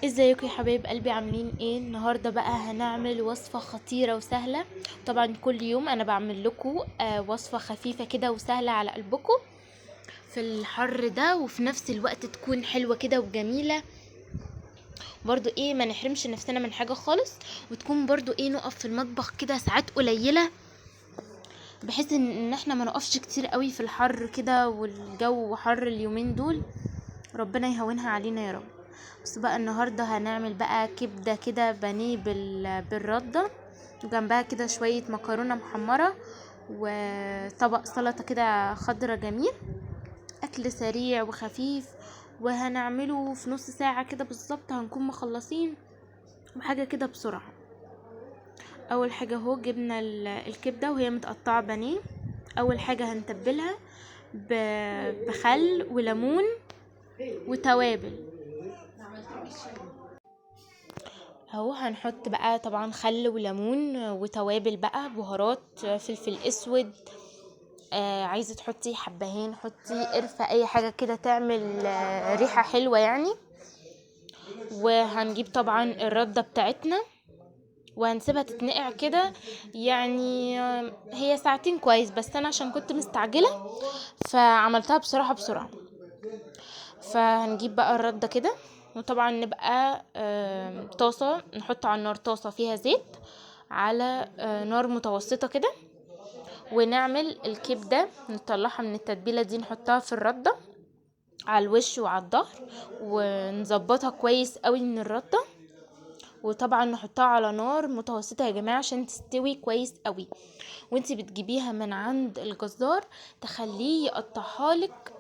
ازيكم يا حبايب قلبي، عاملين ايه؟ النهارده بقى هنعمل وصفه خطيره وسهله. طبعا كل يوم انا بعمل لكم وصفه خفيفه كده وسهله على قلبكم في الحر ده، وفي نفس الوقت تكون حلوه كده وجميله. برضو ايه، ما نحرمش نفسنا من حاجه خالص، وتكون برضو ايه، نقف في المطبخ كده ساعات قليله، بحيث ان احنا ما نقفش كتير قوي في الحر كده، والجو حر اليومين دول. ربنا يهونها علينا يا رب. بس بقى النهارده هنعمل بقى كبده كده بانيه بالرده، وجنبها كده شويه مكرونه محمره، وطبق سلطه كده خضره جميل. اكل سريع وخفيف، وهنعمله في نص ساعه كده بالظبط، هنكون مخلصين وحاجه كده بسرعه. اول حاجه اهو جبنا الكبده وهي متقطعه بانيه. اول حاجه هنتبلها بخل وليمون وتوابل. اهو هنحط بقى طبعا خل وليمون وتوابل بقى، بهارات، فلفل اسود، عايزه تحطي حبهان حطي، قرفه، اي حاجه كده تعمل ريحه حلوه يعني. وهنجيب طبعا الرده بتاعتنا وهنسيبها تتنقع كده، يعني هي ساعتين كويس، بس انا عشان كنت مستعجله فعملتها بصراحه بسرعه. فهنجيب بقى الردة كده، وطبعا نبقى طاسة، نحط على النار طاسة فيها زيت على نار متوسطة كده، ونعمل الكبدة، نطلعها من التتبيلة دي، نحطها في الردة على الوش وعلى الظهر، ونظبطها كويس قوي من الردة، وطبعا نحطها على نار متوسطة يا جماعة عشان تستوي كويس قوي. وانتي بتجيبيها من عند الجزار تخليه يقطعها لك،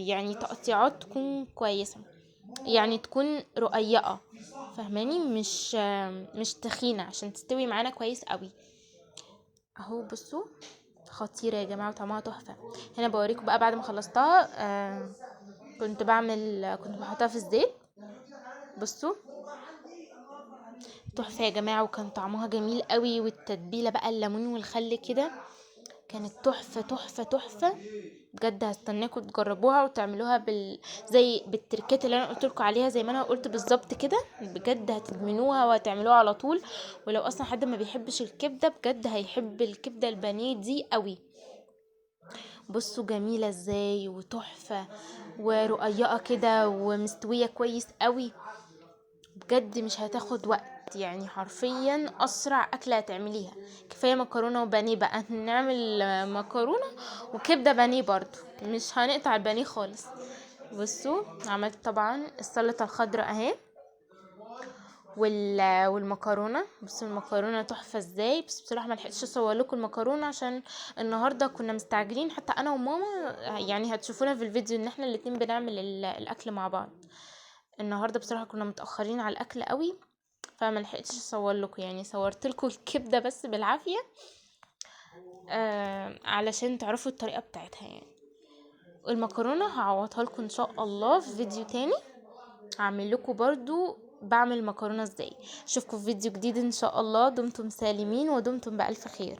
يعني تقطيعات تكون كويسة، يعني تكون رقيقة، فهماني؟ مش تخينة، عشان تستوي معانا كويس قوي. اهو بصوا، خطيرة يا جماعة وطعمها تحفة. هنا بوريكم بقى بعد ما خلصتها، كنت بحطها في الزيت. بصوا، تحفة يا جماعة، وكان طعمها جميل قوي، والتتبيلة بقى الليمون والخل كده كانت تحفة تحفة تحفة بجد. هستناكم تجربوها وتعملوها زي بالتركات اللي انا قلت لكم عليها، زي ما انا قلت بالظبط كده. بجد هتدمنوها وهتعملوها على طول. ولو اصلا حد ما بيحبش الكبده، بجد هيحب الكبده البانيه دي قوي. بصوا جميله ازاي وتحفه ورقيقه كده ومستويه كويس قوي. بجد مش هتاخد وقت، يعني حرفيا اسرع اكله هتعمليها. كفايه مكرونه وبانيه، بقى نعمل مكرونه وكبده بانيه برضو، مش هنقطع البانيه خالص. بصوا، عملت طبعا السلطه الخضراء اهي، والمكرونه. بصوا المكرونه تحفه ازاي، بس بصراحه ما لحقتش اصور لكم المكرونه عشان النهارده كنا مستعجلين، حتى انا وماما. يعني هتشوفونا في الفيديو ان احنا الاتنين بنعمل الاكل مع بعض. النهارده بصراحه كنا متاخرين على الاكل قوي، فما لحقتش اصور لكم، يعني صورت لكم الكبده بس بالعافيه، علشان تعرفوا الطريقه بتاعتها يعني. المكرونه هعوضها لكم ان شاء الله في فيديو تاني، هعمل لكم برضو بعمل مكرونه ازاي. اشوفكم في فيديو جديد ان شاء الله. دمتم سالمين ودمتم بألف خير.